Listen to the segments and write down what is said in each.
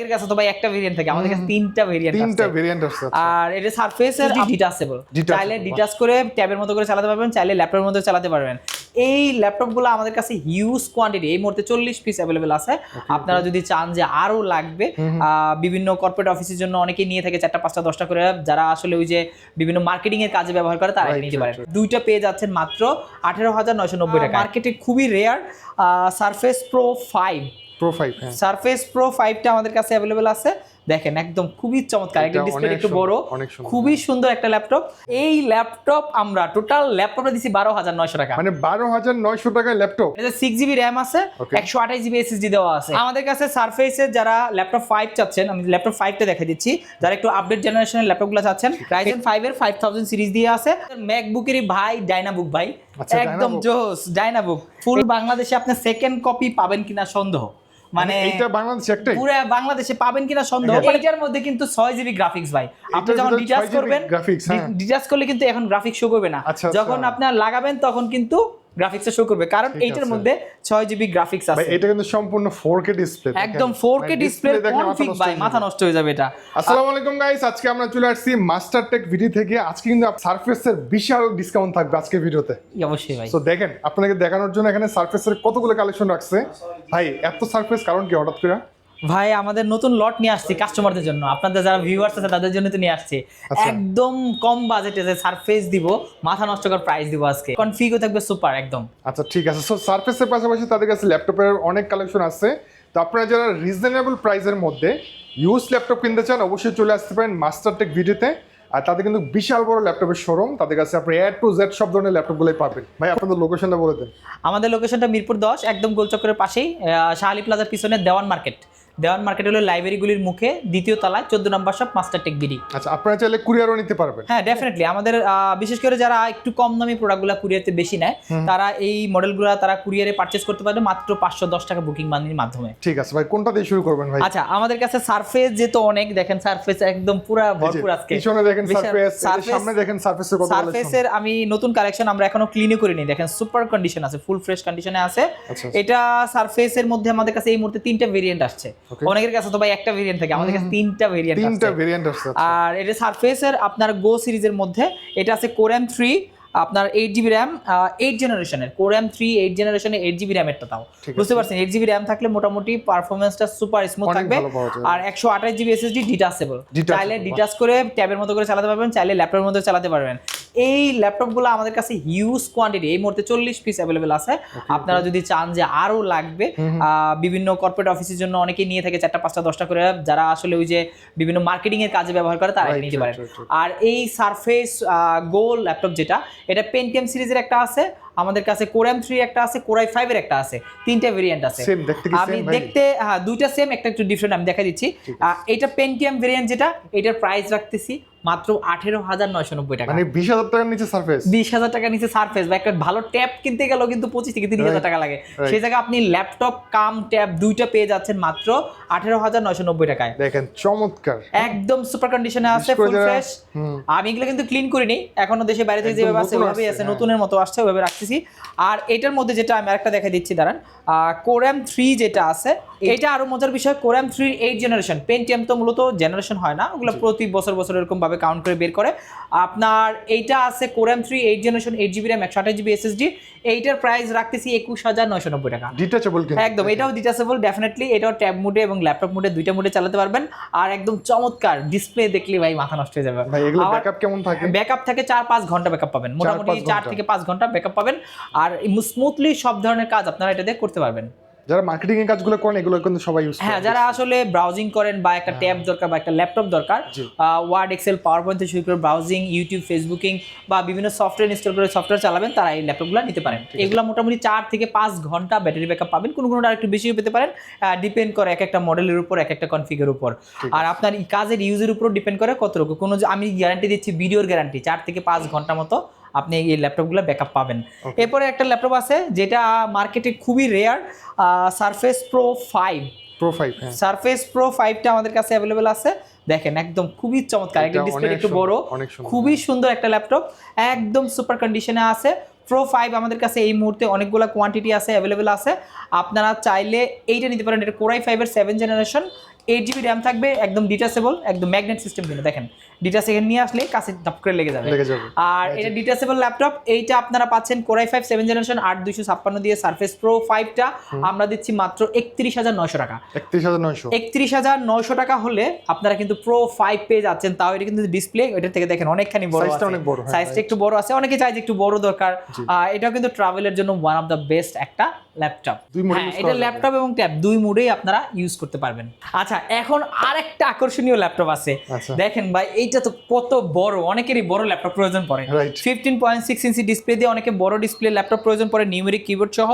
এর কাছে তো ভাই একটা ভেরিয়েন্ট থাকে, আমাদের কাছে তিনটা ভেরিয়েন্ট আছে। আর এটা সারফেসের ডিটাচেবল, চাইলে ডিটাচ করে ট্যাবের মতো করে চালাতে পারবেন, চাইলে ল্যাপটপের মতো চালাতে পারবেন। এই ল্যাপটপগুলো আমাদের কাছে হিউজ কোয়ান্টিটি, এই মুহূর্তে 40 পিস অ্যাভেলেবেল আছে। আপনারা যদি চান যে আরো লাগবে, বিভিন্ন কর্পোরেট অফিসের জন্য অনেকেই নিয়ে থাকে 4টা 5টা 10টা করে, যারা আসলে ওই যে বিভিন্ন মার্কেটিং এর কাজে ব্যবহার করে তারা নিতে পারেন। দুইটা পেয়ে যাচ্ছেন মাত্র 18,990 টাকা। মার্কেটে খুবই rare surface pro 5 surface pro 5টা আমাদের কাছে অ্যাভেলেবেল আছে। দেখেন একদম খুবই চমৎকার, একটা ডিসপ্লে একটু বড়, খুবই সুন্দর একটা ল্যাপটপ। এই ল্যাপটপ আমরা টোটাল ল্যাপটপটা দিছি 12,900 টাকা, মানে 12,900 টাকায় ল্যাপটপ। এটা 6GB RAM আছে, 128GB SSD দেওয়া আছে। আমাদের কাছে সারফেসের যারা ল্যাপটপ 5 চাচ্ছেন, আমি ল্যাপটপ 5টা দেখাই দিচ্ছি, যারা একটু আপডেট জেনারেশনের ল্যাপটপগুলো চাচ্ছেন, Ryzen 5 এর 5000 সিরিজ দিয়ে আছে। ম্যাকবুকেরই ভাই ডাইনাবুক ভাই, একদম জোস ডাইনাবুক। ফুল বাংলাদেশে আপনি সেকেন্ড কপি পাবেন কিনা সন্দেহ, মানে এটা বাংলাদেশে একটাই, পুরো বাংলাদেশে পাবেন কিনা সন্দেহ। এটার মধ্যে কিন্তু 6GB গ্রাফিক্স ভাই, আপনি যখন ডিটাচ করবেন, ডিটাচ করলে কিন্তু এখন গ্রাফিক্স শো করবে না, যখন আপনি লাগাবেন তখন কিন্তু গ্রাফিক্সটা শো করবে, কারণ এইটার মধ্যে 6GB গ্রাফিক্স আছে। এটা কিন্তু সম্পূর্ণ 4K ডিসপ্লে, একদম 4K ডিসপ্লে, কনফিগ ভাই মাথা নষ্ট হয়ে যাবে এটা। আসসালামু আলাইকুম গাইস, আজকে আমরা চলে আসছি মাস্টার টেক ভিডি থেকে। আজকে কিন্তু সারফেসের বিশাল ডিসকাউন্ট থাকবে আজকে ভিডিওতে। অবশ্যই ভাই, তো দেখেন আপনাকে দেখানোর জন্য এখানে সারফেসের কতগুলো কালেকশন রাখছে ভাই। এত সারফেস কারণ কি হঠাৎ করে? ভাই আমাদের নতুন লট নিয়ে আসছি কাস্টমারদের জন্য, আপনাদের যারা ভিউয়ার্স আছে তাদের জন্য তো নিয়ে আসছি। একদম কম বাজেটে যে সারফেস দিব, মাথা নষ্টকর প্রাইস দিব আজকে, কনফিগও থাকবে সুপার একদম। আচ্ছা ঠিক আছে। সো সারফেসের পাশাপাশি তাদের কাছে ল্যাপটপের অনেক কালেকশন আছে। তো আপনারা যারা রিজনেবল প্রাইসের মধ্যে ইউজ ল্যাপটপ কিনতে চান অবশ্যই চলে আসতে পারেন মাস্টার টেক ভিডিওতে। আর তাদের কিন্তু বিশাল বড় ল্যাপটপের শোরুম, তাদের কাছে আপনি A to Z সব ধরনের ল্যাপটপগুলোই পাবেন। ভাই আপনাদের লোকেশনটা বলে দেন। আমাদের লোকেশনটা মিরপুর 10, একদম গোলচক্করের পাশেই, শাহালি প্লাজার পিছনে দেওয়ান মার্কেট। দেওয়ান মার্কেট হলো লাইব্রেরিগুলির মুখে, দ্বিতীয় তলায় 14 নম্বর শপ মাস্টার টেক ভিডি। আচ্ছা আপনারা চাইলে কুরিয়ারও নিতে পারবেন? হ্যাঁ ডেফিনেটলি, আমাদের বিশেষ করে যারা একটু কম দামি প্রোডাক্টগুলো কুরিয়ারতে বেশি নেয়, তারা এই মডেলগুলো তারা কুরিয়ারে পারচেজ করতে পারবে মাত্র 510 টাকা বুকিং মানির মাধ্যমে। ঠিক আছে ভাই, কোনটা দিয়ে শুরু করবেন ভাই? আচ্ছা আমাদের কাছে সারফেস যেহেতু অনেক, দেখেন সারফেস একদম পুরো ভরপুর আজকে। পিছনে দেখেন সারফেস, সামনে দেখেন সারফেসের কত কালেকশন। সারফেসের আমি নতুন কালেকশন আমরা এখনো ক্লিনও করিনি, দেখেন সুপার কন্ডিশন আছে, ফুল ফ্রেশ কন্ডিশনে আছে। এটা সারফেসের মধ্যে আমাদের কাছে এই মুহূর্তে 3টা ভেরিয়েন্ট আসছে। অনেকের কাছে তো ভাই একটা ভেরিয়েন্ট থাকে, আমাদের কাছে 3টা ভেরিয়েন্ট আছে। আর এটা সারফেসের আপনার গো সিরিজের মধ্যে এটা আছে কোর M3, আপনার 8GB RAM 8 জেনারেশনের, কোর M3 8 জেনারেশনের 8GB RAM এরটা, তাও বুঝতে পারছেন 8GB RAM থাকলে মোটামুটি পারফরম্যান্সটা সুপার স্মুথ থাকবে। আর 128GB SSD ডিটাচেবল, চাইলে ডিটাচ করে ট্যাবের মতো করে চালাতে পারবেন, চাইলে ল্যাপটপের মতো চালাতে পারবেন। এই ল্যাপটপগুলো আমাদের কাছে হিউজ কোয়ান্টিটি, এই মুহূর্তে 40 পিস অ্যাভেলেবেল আছে। আপনারা যদি চান যে আরো লাগবে, বিভিন্ন কর্পোরেট অফিসের জন্য অনেকেই নিয়ে থাকে 4টা 5টা 10টা করে, যারা আসলে ওই যে বিভিন্ন মার্কেটিং এর কাজে ব্যবহার করে তারা নিতে পারেন। আর এই সারফেস গোল ল্যাপটপ যেটা, এটা পেন্টিয়াম সিরিজের একটা আছে আমাদের কাছে, কোর M3 একটা আছে, কোর i5 এর একটা আছে, 3টা ভেরিয়েন্ট আছে। আমি দেখতে হ্যাঁ দুইটা সেম, একটা একটু ডিফারেন্ট, আমি দেখা দিচ্ছি। এটা পেন্টিয়াম ভেরিয়েন্ট যেটা, এটার প্রাইস রাখতেছি মাত্র 18,990 টাকা, মানে 20,000 টাকার নিচে সারফেস। 20,000 টাকার নিচে সারফেস বা একটা ভালো ট্যাব কিনতে গেলেও কিন্তু 25 থেকে 30,000 টাকা লাগে। সেই জায়গায় আপনি ল্যাপটপ কাম ট্যাব দুইটা পেয়ে যাচ্ছেন মাত্র 18,990 টাকায়। দেখেন চমৎকার, একদম সুপার কন্ডিশনে আছে, ফুল ফ্রেশ। আমি এগুলো কিন্তু ক্লিন করিনি এখনো, দেশে বাইরে থেকে যেভাবে আছে ওইভাবেই আছে, নতুনের মতো আসছে ওইভাবে রাখতেছি। আর এটার মধ্যে যেটা আমি আরেকটা দেখা দিচ্ছি দাঁড়ান, কোর M3 যেটা আছে, এটা আরো মজার বিষয়, কোর M3 8 জেনারেশন। পেন্টিয়াম তো মূলত জেনারেশন হয় না, ওগুলো প্রতি বছর এরকম ভাবে কাউন্ট করে বের করে। আপনার এইটা আছে core M3 8 generation 8GB RAM 128GB SSD, এইটার প্রাইস রাখতেছি 21,990 টাকা। ডিটাচেবল কিন্তু একদম, এটাও ডিটাচেবল ডেফিনেটলি, এটাও ট্যাব মোডে এবং ল্যাপটপ মোডে দুইটা মোডে চালাতে পারবেন। আর একদম চমৎকার ডিসপ্লে দেখলে ভাই মাথা নষ্ট হয়ে যাবে। ভাই এগুলো ব্যাকআপ কেমন থাকে? ব্যাকআপ থাকে 4-5 ঘন্টা ব্যাকআপ পাবেন, মোটামুটি 4 থেকে 5 ঘন্টা ব্যাকআপ পাবেন। আর স্মুথলি সব ধরনের কাজ আপনারা এটা দিয়ে করতে পারবেন। যারা মার্কেটিং এর কাজগুলো করেন এগুলো কিন্তু সবাই ইউজ করে। হ্যাঁ, যারা আসলে ব্রাউজিং করেন বা একটা ট্যাব দরকার বা একটা ল্যাপটপ দরকার, ওয়ার্ড এক্সেল পাওয়ার পয়েন্ট থেকে শুরু করে ব্রাউজিং, ইউটিউব, ফেসবুকিং বা বিভিন্ন সফটওয়্যার ইনস্টল করে সফটওয়্যার চালাবেন, তারা এই ল্যাপটপগুলো নিতে পারেন। এগুলো মোটামুটি 4 থেকে 5 ঘন্টা ব্যাটারি ব্যাকআপ পাবেন, কোনোটা আরেকটু বেশিও পেতে পারেন, ডিপেন্ড করে এক একটা মডেলের উপর, এক একটা কনফিগের উপর, আর আপনার কাজের ইউজের উপর ডিপেন্ড করে কতটুকু। কোনো আমি গ্যারান্টি দিচ্ছি, ভিডিওর গ্যারান্টি 4 থেকে 5 ঘন্টা মতো আপনি এই ল্যাপটপগুলো ব্যাকআপ পাবেন। এরপরে একটা ল্যাপটপ আছে যেটা মার্কেটে খুবই rare, surface pro 5। Surface pro 5টা আমাদের কাছে অ্যাভেলেবেল আছে। দেখেন একদম খুবই চমৎকার, একটা ডিসপ্লে একটু বড়, খুবই সুন্দর একটা ল্যাপটপ, একদম সুপার কন্ডিশনে আছে। প্রো 5 আমাদের কাছে এই মুহূর্তে অনেকগুলো কোয়ান্টিটি আছে, অ্যাভেলেবেল আছে। আপনারা চাইলে এইটা নিতে পারেন, এটা কোর i5 এর 7 জেনারেশন 8GB র্যাম থাকবে, একদম ডিটাচেবল, একদম ম্যাগনেট সিস্টেম কিন্তু দেখেন ডিটা সেকেন্ড নিয়ে আসলে কাছে ধাপ করে লেগে যাবে। আর এটা ডিটাচেবল ল্যাপটপ, এইটা আপনারা পাচ্ছেন Core i5 7th জেনারেশন 8256 দিয়ে Surface Pro 5টা আমরা দিচ্ছি মাত্র 31900 টাকা। 31900 টাকা হলে আপনারা কিন্তু Pro 5 পেয়ে যাচ্ছেন। তাও এটা কিন্তু ডিসপ্লে এটা থেকে দেখেন অনেকখানি বড় আছে, সাইজটা একটু বড় আছে, অনেকে চায় যে একটু বড় দরকার। এটাও কিন্তু ট্রাভেলের জন্য ওয়ান অফ দ্য বেস্ট একটা ল্যাপটপ। এটা ল্যাপটপ এবং ট্যাব দুই মোডেই আপনারা ইউজ করতে পারবেন। আচ্ছা, এখন আরেকটা আকর্ষণীয় ল্যাপটপ আছে, দেখেন ভাই এইটা তো কত বড়, অনেকেরই বড় ল্যাপটপ প্রয়োজন পড়ে। 15.6 ইঞ্চি ডিসপ্লে দিয়ে অনেকে বড় ডিসপ্লে ল্যাপটপ প্রয়োজন পড়ে, নিউমেরিক কিবোর্ড সহ।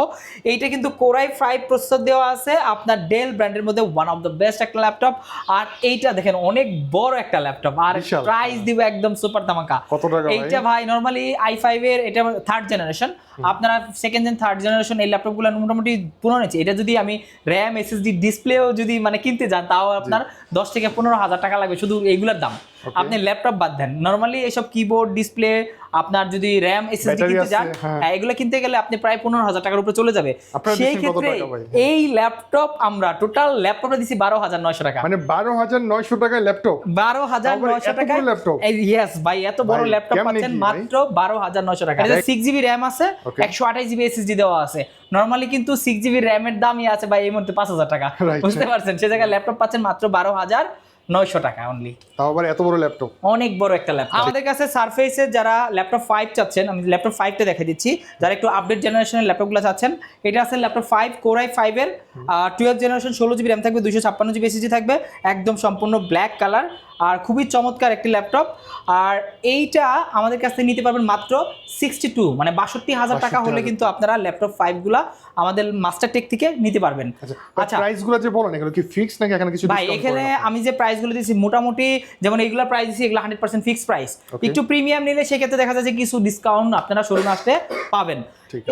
এইটা কিন্তু Core i5 প্রসেসর দেওয়া আছে, আপনার ডেল ব্র্যান্ডের মধ্যে ওয়ান অফ দ্য বেস্ট একটা ল্যাপটপ। আর এইটা দেখেন অনেক বড় একটা ল্যাপটপ, আর প্রাইস দিব একদম সুপার ধামাকা। কত টাকা ভাই? এইটা ভাই নরমালি i5 এর এটা 3rd জেনারেশন, আপনারা 2nd এন্ড 3rd জেনারেশন এই ল্যাপটপগুলো মোটামুটি পুরনো আছে। এটা যদি আমি র্যাম এসএসডি ডিসপ্লেও যদি মানে কিনতে যান তাও আপনার 10 থেকে 15,000 টাকা লাগবে শুধু এইগুলার দাম। আপনি ল্যাপটপ বাদ দেন, নরমালি এইসব কিবোর্ড ডিসপ্লে আপনার যদি র্যাম এসএসডি কিনতে যান, হ্যাঁ এগুলো কিনতে গেলে আপনি প্রায় 15,000 টাকার উপরে চলে যাবে। সেই ক্ষেত্রে এই ল্যাপটপ আমরা টোটাল ল্যাপটপে দিছি 12,900 টাকা। মানে 12,900 টাকায় ল্যাপটপ, 12,900 টাকায় ল্যাপটপ। ইয়েস ভাই, এত বড় ল্যাপটপ পাচ্ছেন মাত্র 12,900 টাকা। এটা 6GB র্যাম আছে, 128GB এসএসডি দেওয়া আছে। নরমালি কিন্তু 6GB র্যামের দামই আছে ভাই এই মুহূর্তে 5,000 টাকা, বুঝতে পারছেন? সে জায়গায় ল্যাপটপ পাচ্ছেন মাত্র 12,900 টাকা অনলি। তাও আবার এত বড় ল্যাপটপ, অনেক বড় একটা ল্যাপটপ। আমাদের কাছে সারফেসের যারা ল্যাপটপ 5 চাচ্ছেন, আমি ল্যাপটপ 5টা দেখাই দিচ্ছি, যারা একটু আপডেট জেনারেশনের ল্যাপটপগুলো চাচ্ছেন। এটা আছে ল্যাপটপ 5 Core i5 এর 12th জেনারেশন, 16GB র্যাম থাকবে, 256GB এসএসডি থাকবে, একদম সম্পূর্ণ ব্ল্যাক কালার, আর খুবই চমৎকার একটি ল্যাপটপ। আর এইটা আমাদের কাছ থেকে নিতে পারবেন মাত্র 62 মানে 62,000 টাকা হলে কিন্তু আপনারা ল্যাপটপ 5 গুলা আমাদের মাস্টারটেক থেকে নিতে পারবেন। আচ্ছা, প্রাইসগুলো যে বলেন এগুলো কি ফিক্স নাকি এখানে কিছু ভাই? এখানে আমি যে প্রাইসগুলো দিয়েছি মোটামুটি যেমন এইগুলা প্রাইস দিয়েছি, এগুলো 100% ফিক্স প্রাইস। একটু প্রিমিয়াম নিলে সেক্ষেত্রে দেখা যাচ্ছে কিছু ডিসকাউন্ট আপনারা শোরুমে আসতে পাবেন।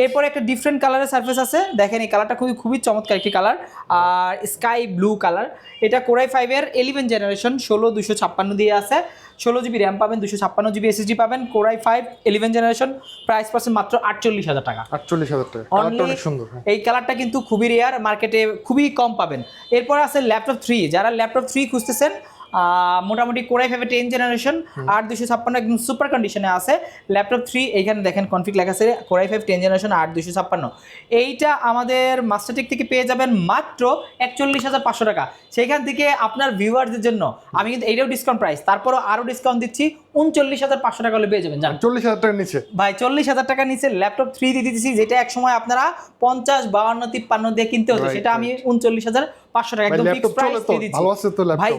এরপর একটা ডিফারেন্ট কালারের সারফেস আছে, দেখেন এই কালারটা খুবই চমৎকার একটি কালার, আর স্কাই ব্লু কালার। এটা Core i5 এর 11th জেনারেশন, 16,256 দিয়ে আছে, 16GB র্যাম পাবেন, 256GB এসএসডি পাবেন। Core i5 11th generation, price পাচ্ছেন মাত্র 48,000 টাকা। 48,000 টাকা, কালারটা অনেক সুন্দর। এই কালারটা কিন্তু খুবই রেয়ার, মার্কেটে খুবই কম পাবেন। এরপর আছে ল্যাপটপ 3, যারা ল্যাপটপ 3 খুঁজতেছেন, মোটামুটি Core i5 10th জেনারেশন 8256 একদম সুপার কন্ডিশনে আছে। ল্যাপটপ 3 এইখানে দেখেন কনফিগ লেখা আছে Core i5 10th জেনারেশন 8256। এইটা আমাদের মাস্টারটেক থেকে পেয়ে যাবেন মাত্র 41,500 টাকা। সেখান থেকে আপনার ভিউয়ারদের জন্য আমি কিন্তু এইটাও ডিসকাউন্ট প্রাইস, তারপরও আরও ডিসকাউন্ট দিচ্ছি, 39,500 টাকা হলে পেয়ে যাবেন। জান 40,000 টাকার নিচে ভাই, 40,000 টাকার নিচে ল্যাপটপ 3 দিয়ে দিতেছি, যেটা এক সময় আপনারা 50, 52, 53 দিয়ে কিনতে হতো, সেটা আমি 39,500 টাকা একদম ফিক্স প্রাইস দিয়ে দিচ্ছি। ভালো আছে তো ল্যাপটপ ভাই,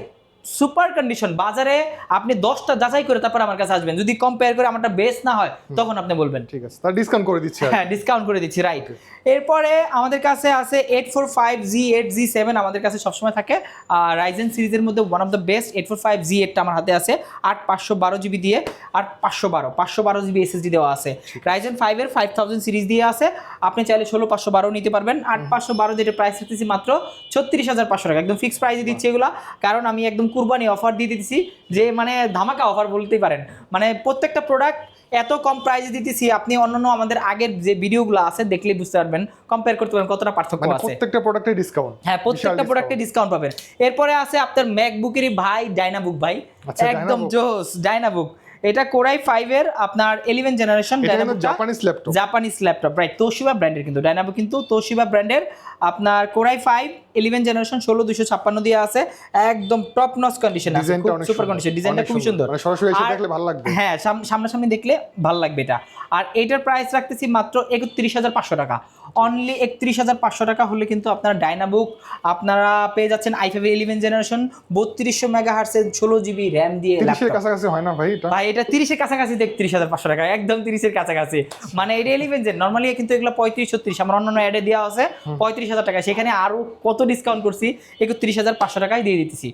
সুপার কন্ডিশন। বাজারে আপনি 10টা যাচাই করে তারপর আমার কাছে আসবেন, যদি কম্পেয়ার করে আমারটা বেস্ট না হয় তখন আপনি বলবেন। ঠিক আছে, তার ডিসকাউন্ট করে দিচ্ছি। হ্যাঁ, ডিসকাউন্ট করে দিচ্ছি, রাইট। এরপরে আমাদের কাছে আছে 845G8 G7 আমাদের কাছে সবসময় থাকে, আর রাইজেন সিরিজের মধ্যে ওয়ান অফ দ্য বেস্ট 845G8টা আমার হাতে আছে, 8512GB দিয়ে, আর 512GB এসএসডি দেওয়া আছে। রাইজেন 5 এর 5000 সিরিজ দিয়ে আছে, আপনি চাইলে 16512 নিতে পারবেন। 8512 যেটা প্রাইস দিতেছি মাত্র 36,500 টাকা, একদম ফিক্স প্রাইসে দিচ্ছি এগুলা, কারণ আমি একদম কুরবানি অফার দিয়ে দিতেছি, যে মানে ধামাকা অফার বলতেই পারেন। মানে প্রত্যেকটা প্রোডাক্ট এত কম প্রাইসে দিতেছি, আপনি অন্যান্য আমাদের আগের যে ভিডিওগুলো আছে দেখলে বুঝতে পারবেন, কম্পেয়ার করতে পারবেন কতটা পার্থক্য আছে। প্রত্যেকটা প্রোডাক্টে ডিসকাউন্ট, হ্যাঁ প্রত্যেকটা প্রোডাক্টে ডিসকাউন্ট পাবেন। এরপরে আছে আপনার ম্যাকবুকেরই ভাই ডায়নাবুক ভাই, একদম জোস ডায়নাবুক। এটা Core i5 এর আপনার 11th generation, Japanese laptop, right, Toshiba ব্র্যান্ডের, কিন্তু ডায়নাবুক কিন্তু তোশিবা ব্র্যান্ডের। আপনার Core i5 11th জেনারেশন 16256 দিয়ে আছে, একদম টপ নচ কন্ডিশন আছে, সুপার কন্ডিশন, ডিজাইনটা খুব সুন্দর, সরাসরি এসে দেখলে ভালো লাগবে। হ্যাঁ, সামনাসামনি দেখলে ভালো লাগবে এটা। আর এটার প্রাইস রাখতেছি মাত্র 31,500 টাকা, অনলি 31,500 টাকা হলে কিন্তু আপনার ডায়নাবুক আপনারা পেয়ে যাচ্ছেন i5 11th generation 3200 megahertz 16GB RAM দিয়ে। 30 এর কাছাকাছি হয় না ভাই এটা? ভাই এটা 30 এর কাছাকাছি, 31,500 টাকা, একদম 30 এর কাছাকাছি। মানে এটা 11 জেন, নরমালি কিন্তু এগুলো 35-36 আমার অন্যান্য অ্যাডে দেওয়া আছে 35,000 টাকা, সেখানে আরো কত ডিসকাউন্ট করছি, 31,500 টাকায় দিয়ে দিতেছি।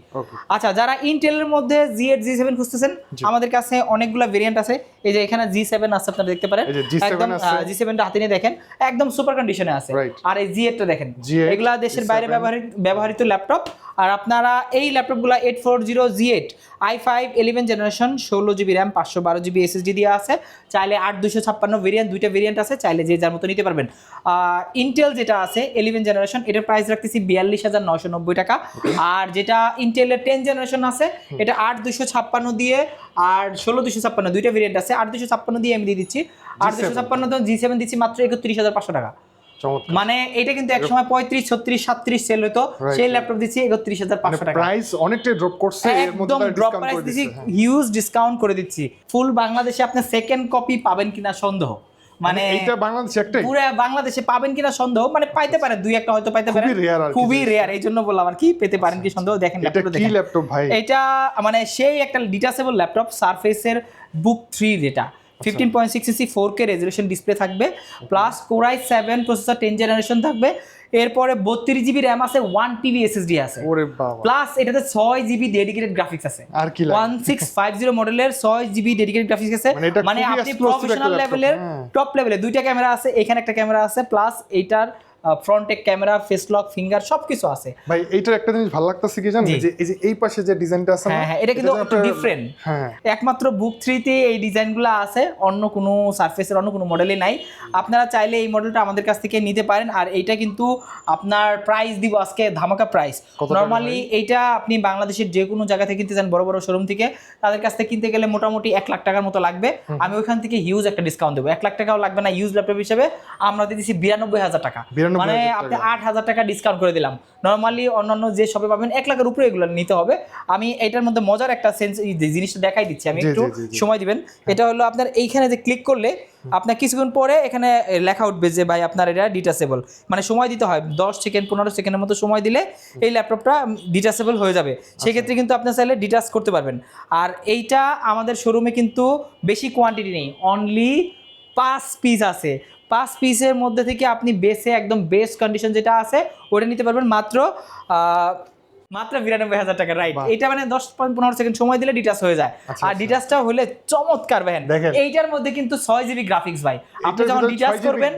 আচ্ছা, যারা ইন্টেলের মধ্যে G8 G7 খুঁজতেছেন, আমাদের কাছে অনেকগুলো ভেরিয়েন্ট আছে। এই যে এখানে G7 আছে, আপনারা দেখতে পারেন, একদম G7টা হাতে নিয়ে দেখেন, একদম সুপার কন্ডিশনে আছে। আর এই G8টা দেখেন, এগুলা দেশের বাইরে ব্যবহৃত ল্যাপটপ। আর আপনারা এই ল্যাপটপগুলো 840Z i5 11 generation 16GB RAM 512GB SSD দিয়ে আছে, চাইলে 8256 ভেরিয়েন্ট, দুইটা ভেরিয়েন্ট আছে, চাইলে যে যার মতো নিতে পারবেন। ইন্টেল যেটা আছে 11 জেনারেশন, এটার প্রাইস রাখতেছি 42,990 টাকা। আর যেটা ইন্টেলের 10 জেনারেশন আছে এটা 8256 দিয়ে আর 16256 দুইটা ভেরিয়েন্ট আছে, 8256 দিয়ে আমি দিয়ে দিচ্ছি, 8256 তো G7 দিচ্ছি মাত্র 31,500 টাকা। মানে এটা কিন্তু একসময় 35, 36, 37 সেল হতো, সেই ল্যাপটপ দিচ্ছি 31,500 টাকা। প্রাইস অনেকটাই ড্রপ করছে, এর মধ্যে একদম ড্রপ প্রাইস দিচ্ছি, হিউজ ডিসকাউন্ট করে দিচ্ছি। ফুল বাংলাদেশে আপনি সেকেন্ড কপি পাবেন কিনা সন্দেহ, মানে এটা বাংলাদেশে একটাই, পুরো বাংলাদেশে পাবেন কিনা সন্দেহ, মানে পাইতে পারেন দুই একটা হয়তো পাইতে পারেন, খুবই রেয়ার, এই জন্য বললাম আর কি, পেতে পারেন কি সন্দেহ। দেখেন এটা কি ল্যাপটপ ভাই, এটা মানে সেই একটা ডিটাচেবল ল্যাপটপ, সারফেসের বুক 3 যেটা 15.6 ইঞ্চি 4K রেজোলিউশন ডিসপ্লে থাকবে, plus Core i7 processor 10 generation থাকবে, এরপরে 32GB র্যাম আছে, 1TB SSD আছে, ওরে বাবা, প্লাস এটাতে 6GB ডেডিকেটেড গ্রাফিক্স আছে, আর কি লাগে 1650 মডেলের 6GB ডেডিকেটেড গ্রাফিক্স আছে, মানে আপনি প্রফেশনাল লেভেলের টপ লেভেলে দুইটা ক্যামেরা আছে, এখানে একটা ক্যামেরা আছে, প্লাস এইটার ফ্রন্ট এক ক্যামেরা, ফেস লক, ফিঙ্গার সবকিছু আছে ভাই। এইটার একটা জিনিস ভালো লাগতেছে কি জানেন, যে এই যে এই পাশে যে ডিজাইনটা আছে না, হ্যাঁ এটা কিন্তু একটু ডিফারেন্ট, হ্যাঁ একমাত্র বুক 3 তে এই ডিজাইনগুলো আছে, অন্য কোনো সারফেসের অন্য কোনো মডেলে নাই। আপনারা চাইলে এই মডেলটা আমাদের কাছ থেকে নিতে পারেন। আর এইটা কিন্তু আপনার প্রাইস দিব আজকে ধামাকা প্রাইস। নরমালি এইটা আপনি বাংলাদেশের যে কোনো জায়গা থেকে কিনতে চান, বড় বড় শোরুম থেকে, তাদের কাছ থেকে কিনতে গেলে মোটামুটি 1 লাখ টাকার মতো লাগবে। আমি ওইখান থেকে হিউজ একটা ডিসকাউন্ট দেবো, 1 লাখ টাকাও লাগবে না, ইউজ ল্যাপটপ হিসেবে আমরা দিচ্ছি 92,000 টাকা, মানে আপনি 8,000 টাকা ডিসকাউন্ট করে দিলাম। নরমালি অন্যান্য যে শপে পাবেন 1 লাখের উপরে এগুলো নিতে হবে। আমি এটার মধ্যে মজার একটা জিনিসটা দেখাই দিচ্ছি, আমি একটু সময় দিবেন। এটা হলো আপনার এইখানে যে ক্লিক করলে আপনার কিছুক্ষণ পরে এখানে লেখা উঠবে যে ভাই আপনার এটা ডিটাচেবল, মানে সময় দিতে হয় 10 সেকেন্ড 15 সেকেন্ডের মতো সময় দিলে এই ল্যাপটপটা ডিটাচেবল হয়ে যাবে। সেক্ষেত্রে কিন্তু আপনি চাইলে ডিটাচ করতে পারবেন। আর এইটা আমাদের শোরুমে কিন্তু বেশি কোয়ান্টিটি নেই, অনলি 5 পিস আছে। 5 পিসের মধ্যে থেকে আপনি বেসে একদম বেস্ট কন্ডিশন যেটা আছে ওটা নিতে পারবেন মাত্র 92,000 টাকা, রাইট। এটা মানে 10-15 সেকেন্ড সময় দিলে ডিটাচ হয়ে যায়। আর ডিটাচটা হলে চমৎকার ভাই, এইটার মধ্যে কিন্তু 6GB গ্রাফিক্স ভাই। আপনি যখন ডিটাচ করবেন,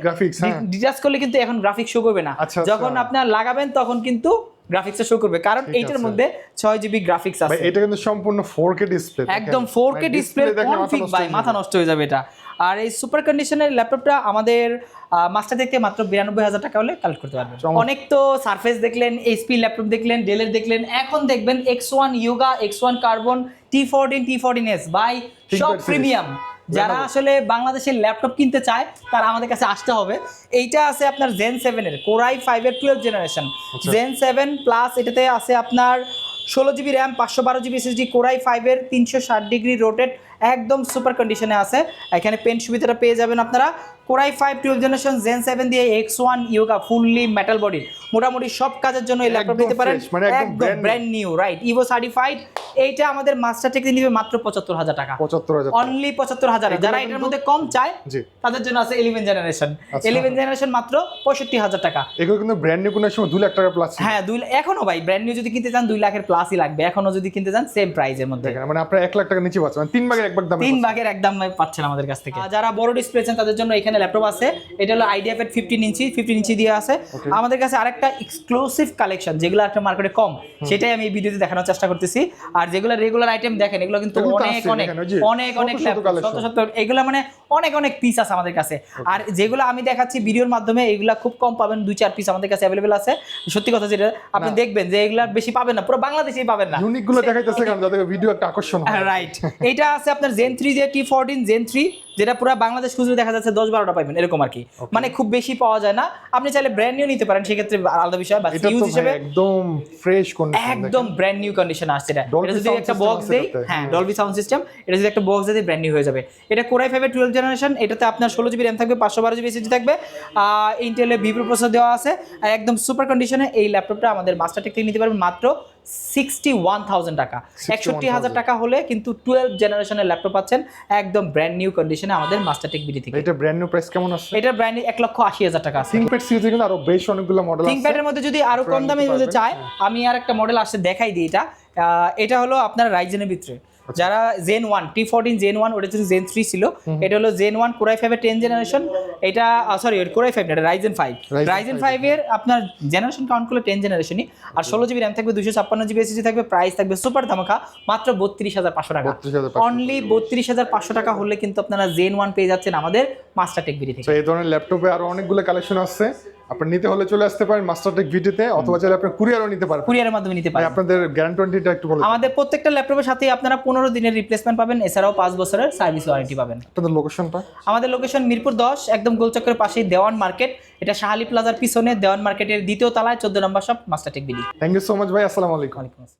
ডিটাচ করলে কিন্তু এখন গ্রাফিক্স শো করবে না, যখন আপনার লাগাবেন তখন কিন্তু গ্রাফিক্সটা শো করবে, কারণ এইটার মধ্যে 6GB গ্রাফিক্স আছে। এটা কিন্তু সম্পূর্ণ 4K ডিসপ্লে, একদম 4K ডিসপ্লে, কনফিগ ভাই মাথা নষ্ট হয়ে যাবে এটা। আর এই সুপার কন্ডিশনের ল্যাপটপটা আমাদের মাস্টার থেকে মাত্র 92,000 টাকা হলে কালেক্ট করতে পারবেন। অনেক তো সারফেস দেখলেন, এইচপি ল্যাপটপ দেখলেন, ডেলের দেখলেন, এখন দেখবেন X1 Yoga, X1 Carbon, T14, T14s ভাই, সব প্রিমিয়াম। যারা আসলে বাংলাদেশের ল্যাপটপ কিনতে চায় তারা আমাদের কাছে আসতে হবে। এইটা আছে আপনার Zen 7 এর Core i5 এর 12 জেনারেশন, Zen 7 প্লাস এটাতে আছে আপনার 16GB RAM 512GB SSD, Core i5 এর 360 ডিগ্রি রোটেট, একদম সুপার কন্ডিশনে আছে। এখানে পেন সুবিধাটা পেয়ে যাবেন আপনারা। Core i5 12 জেনারেশন Zen 7 দিয়ে X1 Yoga fully metal body, মোটামুটি সব কাজের জন্য এই ল্যাপটপ নিতে পারেন, একদম brand new, right, Ivo certified. এইটা আমাদের মাস্টার টেক নিবে মাত্র 75,000 টাকা, 75,000 অনলি 75,000। যারা এটার মধ্যে কম চায় তাদের জন্য আছে 11 জেনারেশন, 11 জেনারেশন মাত্র 65,000 টাকা। এগুলো কিন্তু ব্র্যান্ড নিউ, কোনো সময় 2 লাখ টাকা প্লাস। হ্যাঁ, এখনো ভাই ব্র্যান্ড নিউ যদি কিনতে চান 2 লাখের প্লাসই লাগবে, এখনো যদি কিনতে চান সেম প্রাইসের মধ্যে, মানে আপনারা 1 লাখ টাকা নিচে পাচ্ছেন, মানে 3 ভাগের 1 ভাগ দাম, 3 ভাগের এক দাম পাচ্ছেন আমাদের কাছ থেকে। যারা বড় ডিসপ্লে চান তাদের জন্য এখানে ল্যাপটপ আছে, এটা হলো আইডিয়া প্যাড 15 ইঞ্চি দিয়ে আছে। আমাদের কাছে আরেকটা এক্সক্লুসিভ কালেকশন যেগুলো একটা মার্কেটে কম, সেটাই আমি এই ভিডিওতে দেখানোর চেষ্টা করতেছি। আর যেগুলো রেগুলার আইটেম দেখেন, এগুলো কিন্তু অনেক শত এগুলো মানে অনেক পিস আছে আমাদের কাছে। আর যেগুলো আমি দেখাচ্ছি ভিডিওর মাধ্যমে এগুলা খুব কম পাবেন, 2-4 পিস আমাদের কাছে অ্যাভেলেবেল আছে। সত্যি কথা যেটা আপনি দেখবেন যে এগুলা বেশি পাবেন না, পুরো বাংলাদেশেই পাবেন না, ইউনিক গুলো দেখাইতেছে কারণ যাতে ভিডিও একটা আকর্ষণ হয়, রাইট। এটা আছে আপনার Zen 3 যে T14 Zen 3, যেটা পুরো বাংলাদেশ খুঁজলে দেখা যাচ্ছে 10-12টা পাবেন এরকম আর কি, মানে খুব বেশি পাওয়া যায় না। আপনি চাইলে ব্র্যান্ড নিউ নিতে পারেন, সেক্ষেত্রে আলাদা বিষয়, বাট ইউজ হিসেবে একদম ফ্রেশ কন্ডিশন, একদম ব্র্যান্ড নিউ কন্ডিশন আসছে। এটা যদি একটা বক্স দেই, হ্যাঁ ডলবি সাউন্ড সিস্টেম, এটা যদি একটা বক্স দেই ব্র্যান্ড নিউ হয়ে যাবে। এটা Core i5 এর 12 জেনারেশন, এটাতে আপনার 16GB র্যাম থাকবে, 512GB SSD থাকবে, ইন্টেলের ভিভো প্রসেসর দেওয়া আছে, আর একদম সুপার কন্ডিশনে এই ল্যাপটপটা আমাদের মাস্টার টেক থেকে নিতে পারবেন মাত্র 61,000 টাকা। 61,000 টাকা হলে কিন্তু 12 জেনারেশনের ল্যাপটপ পাচ্ছেন একদম ব্র্যান্ড নিউ কন্ডিশনে আমাদের মাস্টার টেক বিডি থেকে। এটা ব্র্যান্ড নিউ প্রাইস কেমন আছে? এটা ব্র্যান্ড 1,80,000 টাকা আছে। থিংকপ্যাড সিরিজে কিন্তু আরো বেশ অনেকগুলো মডেল আছে। থিংকপ্যাডের মধ্যে যদি আরো কম দামে যদি চায়, আমি আর একটা মডেল আসছে দেখাই দিই। এটা হলো আপনার রাইজেনের ভিতরে, যারা জেন 1 T14 জেন 1 ওটা ছিল জেন 3 ছিল, এটা হলো জেন 1 কোর i5 এর 10 জেনারেশন, এটা সরি কোর i5 না, এটা রাইজেন 5 রাইজেন 5 এর আপনার জেনারেশন কাউন্ট করলে 10 জেনারেশনই, আর 16 জিবি র্যাম থাকবে, 256 জিবি এসএসডি থাকবে, প্রাইস থাকবে সুপার ধামাকা মাত্র 32500 টাকা। 32,500 অনলি 32500 টাকা হলে কিন্তু আপনারা জেন 1 পেয়ে যাচ্ছেন আমাদের মাস্টারটেক ভিডি থেকে। তো এই ধরনের ল্যাপটপে আরো অনেকগুলো কালেকশন আছে, আপনি নিতে হলে চলে আসতে পারেন মাস্টারটেক ভিডিতে, অথবা চাইলে আপনি কুরিয়ারও নিতে পারবেন। কুরিয়ারের মাধ্যমে নিতে পারেন। আপনাদের গ্যারান্টিটা একটু বলুন। আমাদের প্রত্যেকটা ল্যাপটপের সাথে আপনারা 15 দিনের রিপ্লেসমেন্ট পাবেন, এছাড়াও 5 বছরের সার্ভিস ওয়ারেন্টি পাবেন। আপনাদের লোকেশনটা? আমাদের লোকেশন মিরপুর 10, একদম গোলচক্করের পাশেই দেওয়ান মার্কেট, এটা শাহালি প্লাজার পিছনে দেওয়ান মার্কেটের দ্বিতীয় তলায় 14 নম্বর শপ মাস্টারটেক ভিডি। থ্যাংক ইউ সো মাচ ভাই, আসসালামু আলাইকুম। ওয়ালাইকুম আসসালাম।